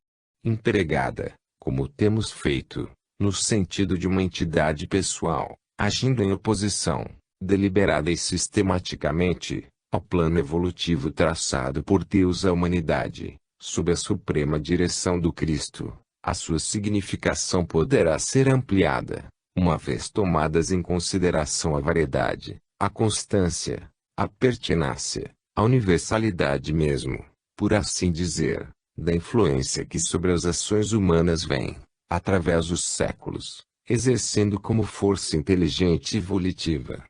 [SPEAKER 1] Empregada, como temos feito, no sentido de uma entidade pessoal, agindo em oposição, deliberada e sistematicamente, ao plano evolutivo traçado por Deus à humanidade, sob a suprema direção do Cristo, a sua significação poderá ser ampliada, uma vez tomadas em consideração a variedade, a constância, a pertinácia, a universalidade mesmo, por assim dizer, da influência que sobre as ações humanas vem, através dos séculos, exercendo como força inteligente e volitiva.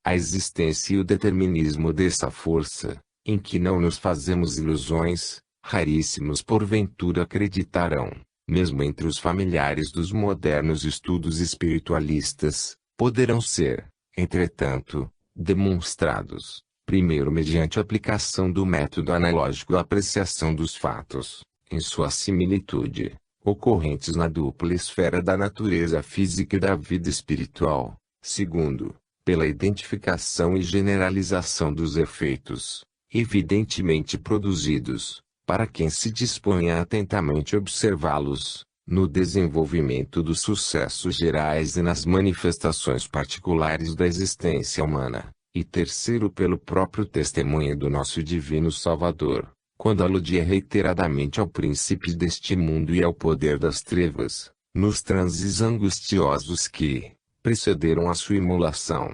[SPEAKER 1] A existência e o determinismo dessa força, em que não nos fazemos ilusões, raríssimos porventura acreditarão, mesmo entre os familiares dos modernos estudos espiritualistas, poderão ser, entretanto, demonstrados, primeiro mediante a aplicação do método analógico à apreciação dos fatos, em sua similitude, ocorrentes na dupla esfera da natureza física e da vida espiritual, segundo, pela identificação e generalização dos efeitos, evidentemente produzidos, para quem se disponha a atentamente observá-los, no desenvolvimento dos sucessos gerais e nas manifestações particulares da existência humana, e terceiro pelo próprio testemunho do nosso Divino Salvador, quando aludia reiteradamente ao princípio deste mundo e ao poder das trevas, nos transes angustiosos que precederam a sua imolação.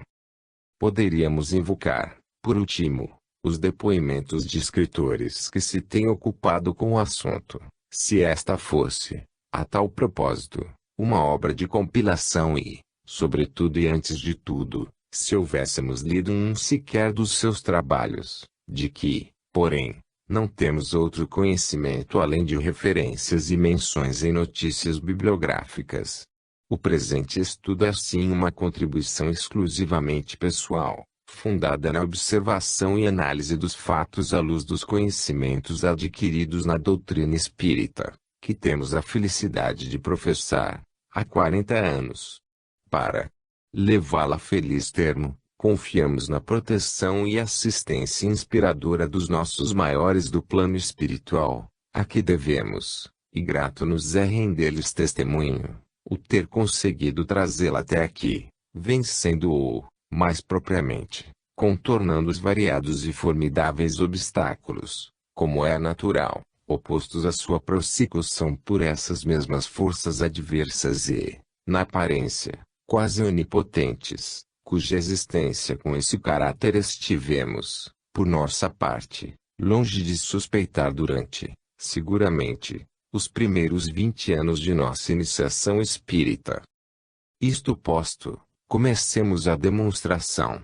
[SPEAKER 1] Poderíamos invocar, por último, os depoimentos de escritores que se têm ocupado com o assunto, se esta fosse, a tal propósito, uma obra de compilação e, sobretudo e antes de tudo, se houvéssemos lido um sequer dos seus trabalhos, de que, porém, não temos outro conhecimento além de referências e menções em notícias bibliográficas. O presente estudo é sim uma contribuição exclusivamente pessoal, fundada na observação e análise dos fatos à luz dos conhecimentos adquiridos na doutrina espírita, que temos a felicidade de professar, há 40 anos. Para levá-la a feliz termo, confiamos na proteção e assistência inspiradora dos nossos maiores do plano espiritual, a que devemos, e grato nos é render-lhes testemunho, o ter conseguido trazê-la até aqui, vencendo-o, mais propriamente, contornando os variados e formidáveis obstáculos, como é natural, opostos à sua prossecução por essas mesmas forças adversas e, na aparência, quase onipotentes, cuja existência com esse caráter estivemos, por nossa parte, longe de suspeitar durante, seguramente, os primeiros 20 anos de nossa iniciação espírita. Isto posto, comecemos a demonstração.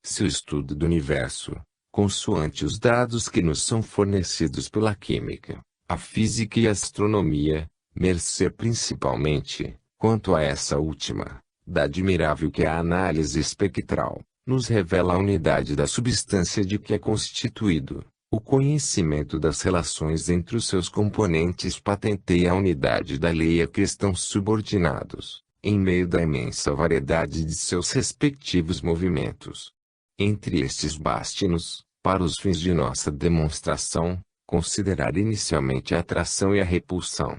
[SPEAKER 1] Se o estudo do universo, consoante os dados que nos são fornecidos pela química, a física e a astronomia, mercê principalmente, quanto a essa última, da admirável que é a análise espectral, nos revela a unidade da substância de que é constituído, o conhecimento das relações entre os seus componentes patenteia a unidade da lei a que estão subordinados, em meio da imensa variedade de seus respectivos movimentos. Entre estes baste-nos, para os fins de nossa demonstração, considerar inicialmente a atração e a repulsão.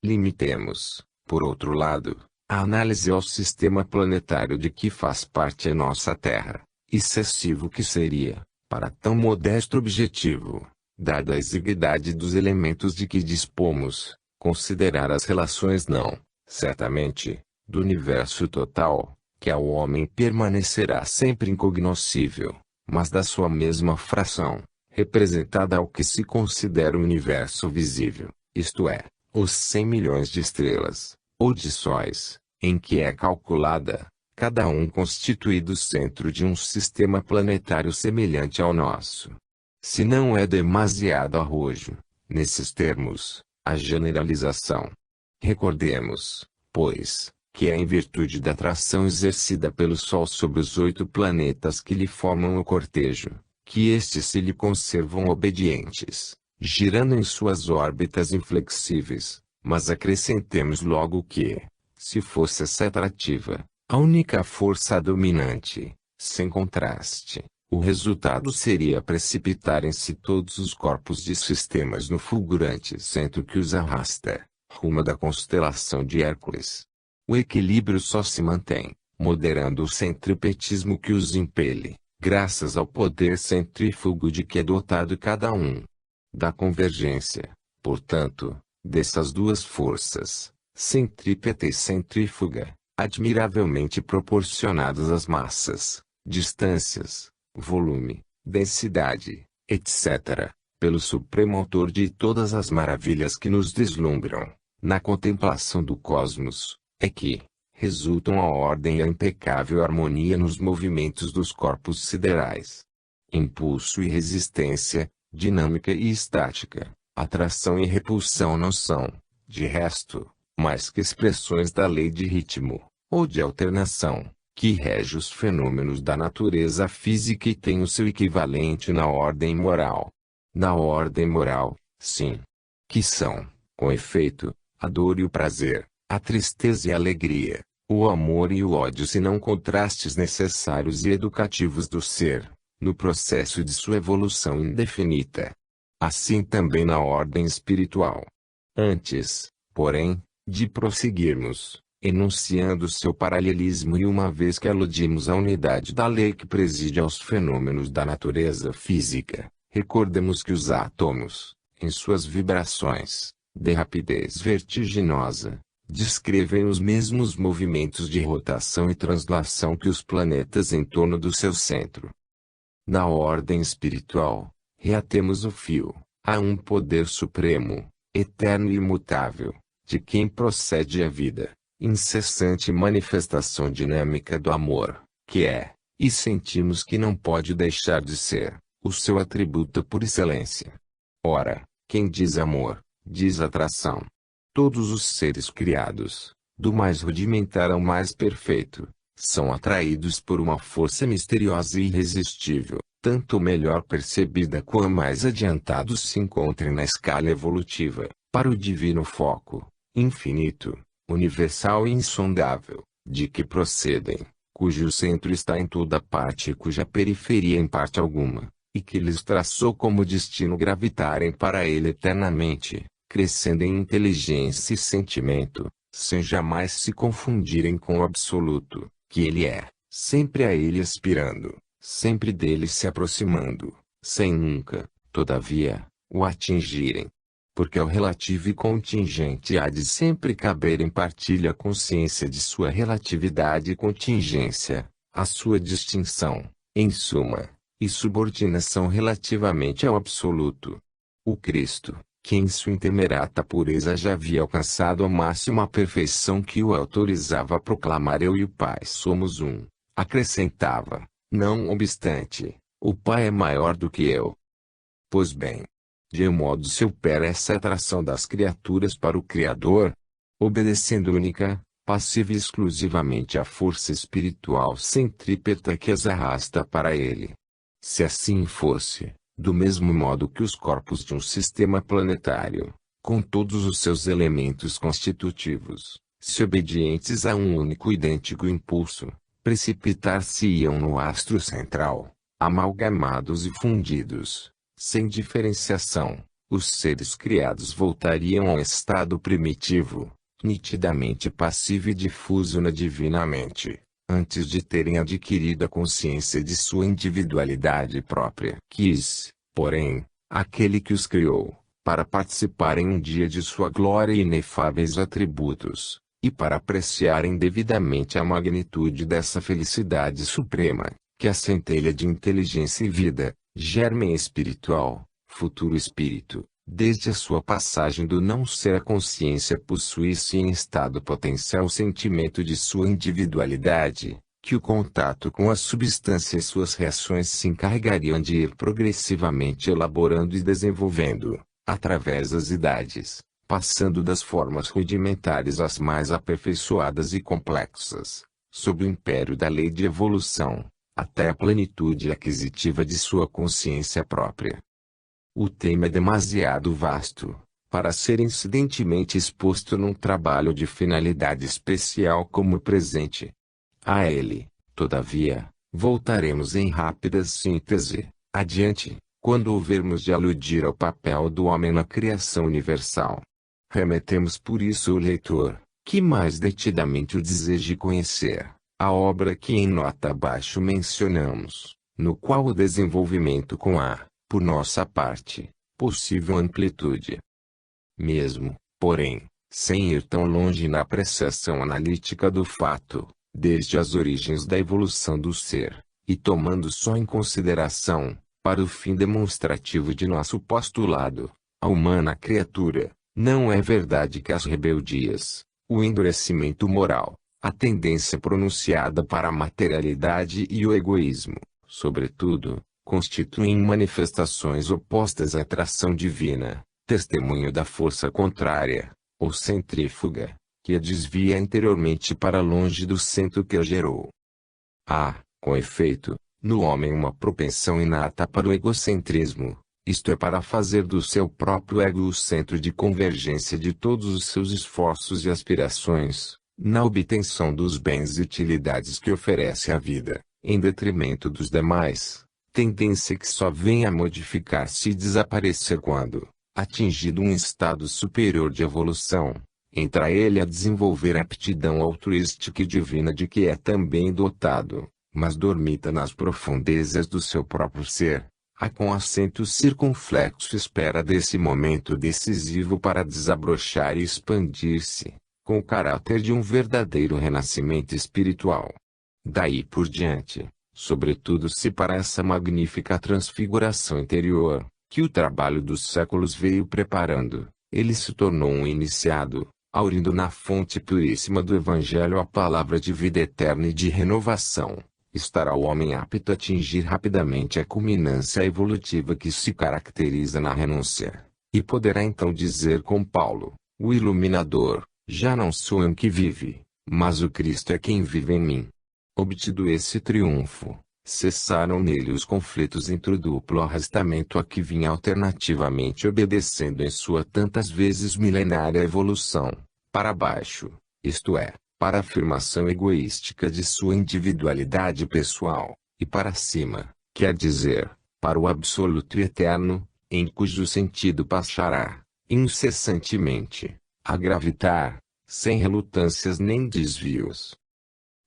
[SPEAKER 1] Limitemos, por outro lado, a análise ao sistema planetário de que faz parte a nossa Terra, excessivo que seria, para tão modesto objetivo, dada a exiguidade dos elementos de que dispomos, considerar as relações não, certamente, do universo total, que ao homem permanecerá sempre incognoscível, mas da sua mesma fração, representada ao que se considera o universo visível, isto é, os 100 milhões de estrelas, ou de sóis, em que é calculada, cada um constituído centro de um sistema planetário semelhante ao nosso. Se não é demasiado arrojo, nesses termos, a generalização. Recordemos, pois, que é em virtude da atração exercida pelo Sol sobre os 8 planetas que lhe formam o cortejo, que estes se lhe conservam obedientes, girando em suas órbitas inflexíveis, mas acrescentemos logo que, se fosse essa atrativa, a única força dominante, sem contraste, o resultado seria precipitarem-se todos os corpos de sistemas no fulgurante centro que os arrasta, rumo da constelação de Hércules. O equilíbrio só se mantém, moderando o centripetismo que os impele, graças ao poder centrífugo de que é dotado cada um. Da convergência, portanto, dessas duas forças, centrípeta e centrífuga, admiravelmente proporcionadas às massas, distâncias, volume, densidade, etc., pelo Supremo Autor de todas as maravilhas que nos deslumbram, na contemplação do cosmos, é que resultam a ordem e a impecável harmonia nos movimentos dos corpos siderais. Impulso e resistência, dinâmica e estática, atração e repulsão não são, de resto, mais que expressões da lei de ritmo, ou de alternação, que rege os fenômenos da natureza física e tem o seu equivalente na ordem moral. Na ordem moral, sim. Que são, com efeito, a dor e o prazer, a tristeza e a alegria, o amor e o ódio senão contrastes necessários e educativos do ser, no processo de sua evolução indefinida. Assim também na ordem espiritual. Antes, porém, de prosseguirmos, enunciando seu paralelismo e uma vez que aludimos à unidade da lei que preside aos fenômenos da natureza física, recordemos que os átomos, em suas vibrações, de rapidez vertiginosa, descrevem os mesmos movimentos de rotação e translação que os planetas em torno do seu centro. Na ordem espiritual, reatemos o fio, a um poder supremo, eterno e imutável, de quem procede a vida, incessante manifestação dinâmica do amor, que é, e sentimos que não pode deixar de ser, o seu atributo por excelência. Ora, quem diz amor, diz atração. Todos os seres criados, do mais rudimentar ao mais perfeito, são atraídos por uma força misteriosa e irresistível, tanto melhor percebida quanto mais adiantados se encontrem na escala evolutiva, para o divino foco, infinito, universal e insondável, de que procedem, cujo centro está em toda parte e cuja periferia em parte alguma, e que lhes traçou como destino gravitarem para ele eternamente, crescendo em inteligência e sentimento, sem jamais se confundirem com o absoluto, que ele é, sempre a ele aspirando, sempre dele se aproximando, sem nunca, todavia, o atingirem. Porque ao relativo e contingente há de sempre caber em partilha a consciência de sua relatividade e contingência, a sua distinção, em suma, e subordinação relativamente ao absoluto. O Cristo, que em sua intemerata pureza já havia alcançado a máxima perfeição que o autorizava a proclamar eu e o Pai somos um, acrescentava, não obstante, o Pai é maior do que eu. Pois bem, de um modo se opera essa atração das criaturas para o Criador, obedecendo única, passiva e exclusivamente à força espiritual centrípeta que as arrasta para ele. Se assim fosse, do mesmo modo que os corpos de um sistema planetário, com todos os seus elementos constitutivos, se obedientes a um único e idêntico impulso, precipitar-se-iam no astro central, amalgamados e fundidos, sem diferenciação, os seres criados voltariam ao estado primitivo, nitidamente passivo e difuso na divina mente, antes de terem adquirido a consciência de sua individualidade própria. Quis, porém, aquele que os criou, para participarem um dia de sua glória e inefáveis atributos, e para apreciarem devidamente a magnitude dessa felicidade suprema, que a centelha de inteligência e vida, germen espiritual, futuro espírito, desde a sua passagem do não ser à consciência possuísse em estado potencial o sentimento de sua individualidade, que o contato com a substância e suas reações se encarregariam de ir progressivamente elaborando e desenvolvendo, através das idades, passando das formas rudimentares às mais aperfeiçoadas e complexas, sob o império da lei de evolução, até a plenitude aquisitiva de sua consciência própria. O tema é demasiado vasto, para ser incidentemente exposto num trabalho de finalidade especial como o presente. A ele, todavia, voltaremos em rápida síntese, adiante, quando houvermos de aludir ao papel do homem na criação universal. Remetemos por isso o leitor, que mais detidamente o deseje conhecer, A obra que em nota abaixo mencionamos, no qual o desenvolvimento por nossa parte, possível amplitude. Mesmo, porém, sem ir tão longe na apreciação analítica do fato, desde as origens da evolução do ser, e tomando só em consideração, para o fim demonstrativo de nosso postulado, a humana criatura, não é verdade que as rebeldias, o endurecimento moral, a tendência pronunciada para a materialidade e o egoísmo, sobretudo, constituem manifestações opostas à atração divina, testemunho da força contrária, ou centrífuga, que a desvia interiormente para longe do centro que a gerou. Há, com efeito, no homem uma propensão inata para o egocentrismo, isto é, para fazer do seu próprio ego o centro de convergência de todos os seus esforços e aspirações, na obtenção dos bens e utilidades que oferece a vida, em detrimento dos demais, tendência que só vem a modificar-se e desaparecer quando, atingido um estado superior de evolução, entra ele a desenvolver a aptidão altruística e divina de que é também dotado, mas dormita nas profundezas do seu próprio ser, a com acento circunflexo espera desse momento decisivo para desabrochar e expandir-se, com o caráter de um verdadeiro renascimento espiritual. Daí por diante, sobretudo se para essa magnífica transfiguração interior, que o trabalho dos séculos veio preparando, ele se tornou um iniciado, aurindo na fonte puríssima do Evangelho a palavra de vida eterna e de renovação, estará o homem apto a atingir rapidamente a culminância evolutiva que se caracteriza na renúncia, e poderá então dizer com Paulo, o iluminador, já não sou eu que vive, mas o Cristo é quem vive em mim. Obtido esse triunfo, cessaram nele os conflitos entre o duplo arrastamento a que vinha alternativamente obedecendo em sua tantas vezes milenária evolução, para baixo, isto é, para a afirmação egoística de sua individualidade pessoal, e para cima, quer dizer, para o absoluto e eterno, em cujo sentido passará, incessantemente, a gravitar, sem relutâncias nem desvios.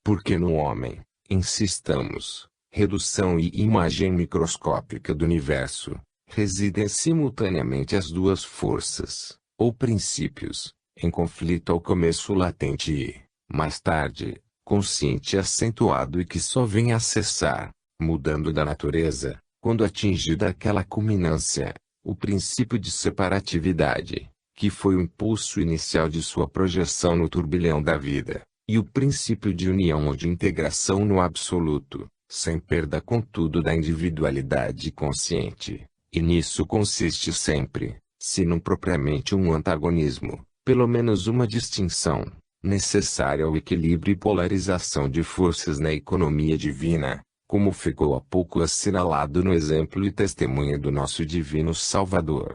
[SPEAKER 1] Porque no homem, insistamos, redução e imagem microscópica do universo, residem simultaneamente as duas forças, ou princípios, em conflito ao começo latente e, mais tarde, consciente e acentuado e que só vem a cessar, mudando da natureza, quando atingida aquela culminância, o princípio de separatividade, que foi o impulso inicial de sua projeção no turbilhão da vida, e o princípio de união ou de integração no absoluto, sem perda contudo da individualidade consciente, e nisso consiste sempre, se não propriamente um antagonismo, pelo menos uma distinção, necessária ao equilíbrio e polarização de forças na economia divina, como ficou há pouco assinalado no exemplo e testemunho do nosso Divino Salvador.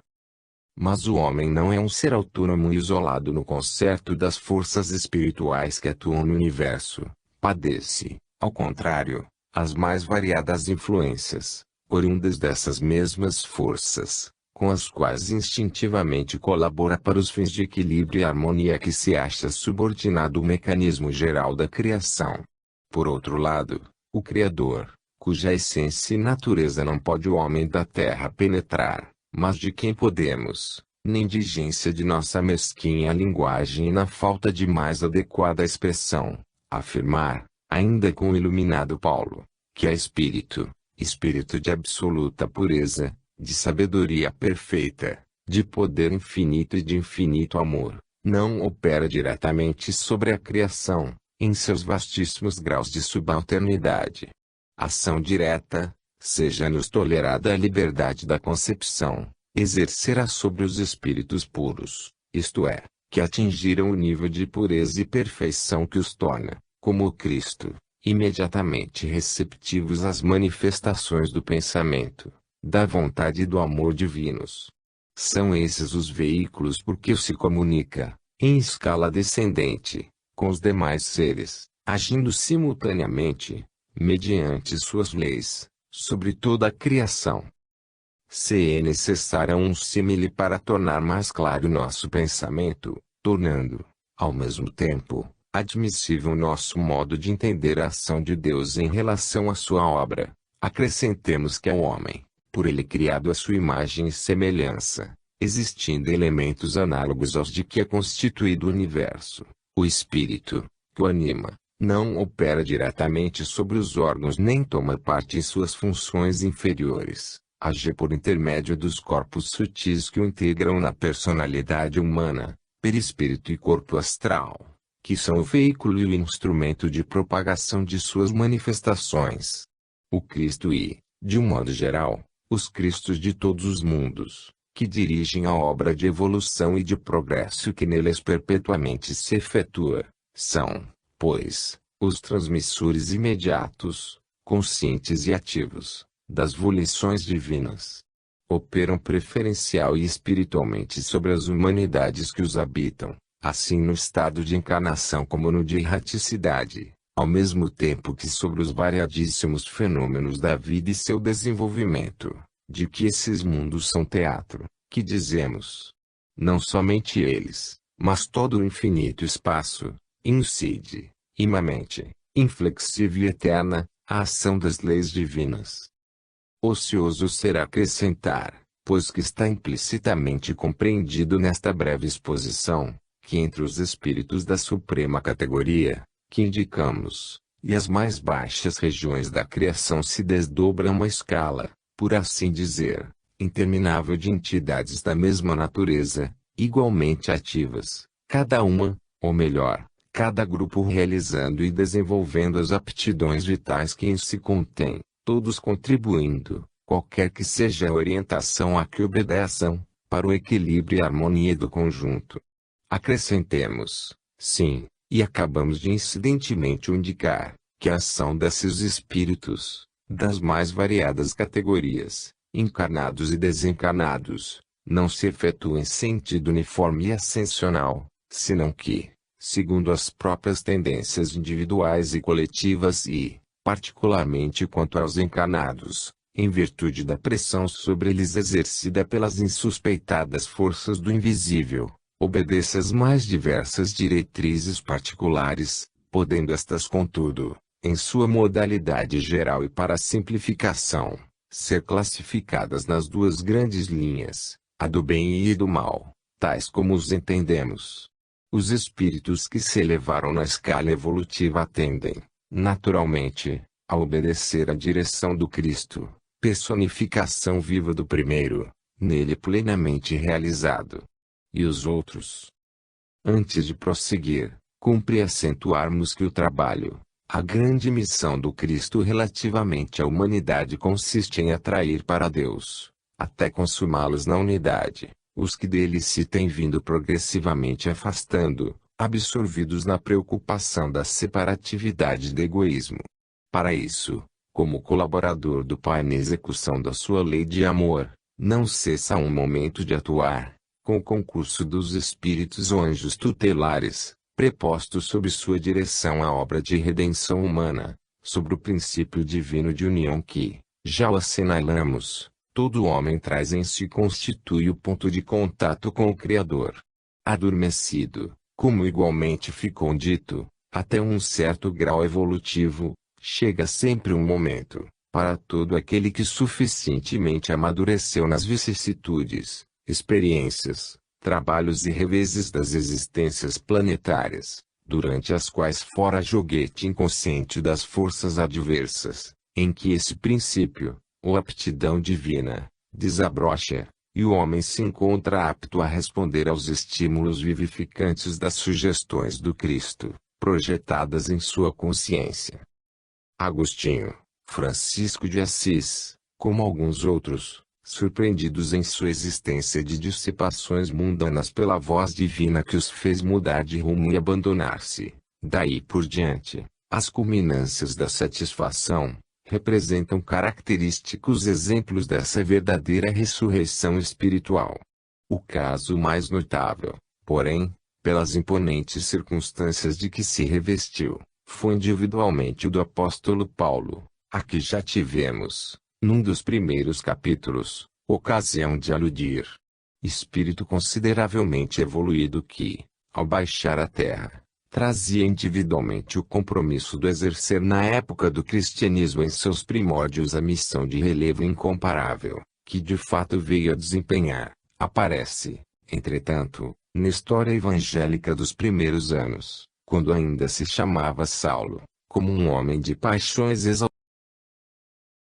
[SPEAKER 1] Mas o homem não é um ser autônomo e isolado no concerto das forças espirituais que atuam no universo, padece, ao contrário, as mais variadas influências, oriundas dessas mesmas forças, com as quais instintivamente colabora para os fins de equilíbrio e harmonia que se acha subordinado o mecanismo geral da criação. Por outro lado, o Criador, cuja essência e natureza não pode o homem da terra penetrar, mas de quem podemos, na indigência de nossa mesquinha linguagem e na falta de mais adequada expressão, afirmar, ainda com o iluminado Paulo, que é espírito, espírito de absoluta pureza, de sabedoria perfeita, de poder infinito e de infinito amor, não opera diretamente sobre a criação, em seus vastíssimos graus de subalternidade. Ação direta, seja-nos tolerada a liberdade da concepção, exercerá sobre os espíritos puros, isto é, que atingiram o nível de pureza e perfeição que os torna, como o Cristo, imediatamente receptivos às manifestações do pensamento, da vontade e do amor divinos. São esses os veículos por que se comunica, em escala descendente, com os demais seres, agindo simultaneamente, mediante suas leis, sobre toda a criação. Se é necessário um símile para tornar mais claro nosso pensamento, tornando, ao mesmo tempo, admissível nosso modo de entender a ação de Deus em relação à sua obra, acrescentemos que é o homem, por ele criado à sua imagem e semelhança, existindo elementos análogos aos de que é constituído o universo, o espírito, que o anima, não opera diretamente sobre os órgãos nem toma parte em suas funções inferiores, age por intermédio dos corpos sutis que o integram na personalidade humana, perispírito e corpo astral, que são o veículo e o instrumento de propagação de suas manifestações. O Cristo e, de um modo geral, os Cristos de todos os mundos, que dirigem a obra de evolução e de progresso que neles perpetuamente se efetua, são, pois, os transmissores imediatos, conscientes e ativos, das volições divinas. Operam preferencial e espiritualmente sobre as humanidades que os habitam, assim no estado de encarnação como no de erraticidade, ao mesmo tempo que sobre os variadíssimos fenômenos da vida e seu desenvolvimento, de que esses mundos são teatro, que dizemos. Não somente eles, mas todo o infinito espaço, incide, imanente, inflexível e eterna, a ação das leis divinas. Ocioso será acrescentar, pois que está implicitamente compreendido nesta breve exposição, que entre os espíritos da suprema categoria, que indicamos, e as mais baixas regiões da criação se desdobra uma escala, por assim dizer, interminável de entidades da mesma natureza, igualmente ativas, cada uma, ou melhor, cada grupo realizando e desenvolvendo as aptidões vitais que em si contém, todos contribuindo, qualquer que seja a orientação a que obedeçam, para o equilíbrio e harmonia do conjunto. Acrescentemos, sim, e acabamos de incidentemente o indicar, que a ação desses espíritos, das mais variadas categorias, encarnados e desencarnados, não se efetua em sentido uniforme e ascensional, senão que, segundo as próprias tendências individuais e coletivas e, particularmente quanto aos encarnados, em virtude da pressão sobre eles exercida pelas insuspeitadas forças do invisível, obedeça às mais diversas diretrizes particulares, podendo estas contudo, em sua modalidade geral e para simplificação, ser classificadas nas duas grandes linhas, a do bem e do mal, tais como os entendemos. Os espíritos que se elevaram na escala evolutiva tendem, naturalmente, a obedecer à direção do Cristo, personificação viva do primeiro, nele plenamente realizado. E os outros? Antes de prosseguir, cumpre acentuarmos que o trabalho, a grande missão do Cristo relativamente à humanidade consiste em atrair para Deus, até consumá-los na unidade, os que dele se têm vindo progressivamente afastando, absorvidos na preocupação da separatividade e do egoísmo. Para isso, como colaborador do Pai na execução da sua lei de amor, não cessa um momento de atuar, com o concurso dos espíritos ou anjos tutelares, prepostos sob sua direção à obra de redenção humana, sobre o princípio divino de união que, já o assinalamos, todo homem traz em si e constitui o ponto de contato com o Criador. Adormecido, como igualmente ficou dito, até um certo grau evolutivo, chega sempre um momento, para todo aquele que suficientemente amadureceu nas vicissitudes, experiências, trabalhos e reveses das existências planetárias, durante as quais fora joguete inconsciente das forças adversas, em que esse princípio, ou aptidão divina, desabrocha, e o homem se encontra apto a responder aos estímulos vivificantes das sugestões do Cristo, projetadas em sua consciência. Agostinho, Francisco de Assis, como alguns outros, surpreendidos em sua existência de dissipações mundanas pela voz divina que os fez mudar de rumo e abandonar-se, daí por diante, as culminâncias da satisfação, representam característicos exemplos dessa verdadeira ressurreição espiritual. O caso mais notável, porém, pelas imponentes circunstâncias de que se revestiu, foi individualmente o do apóstolo Paulo, a que já tivemos, num dos primeiros capítulos, ocasião de aludir. Espírito consideravelmente evoluído que, ao baixar à terra, trazia individualmente o compromisso do exercer na época do cristianismo em seus primórdios a missão de relevo incomparável, que de fato veio a desempenhar. Aparece, entretanto, na história evangélica dos primeiros anos, quando ainda se chamava Saulo, como um homem de paixões exaltadas.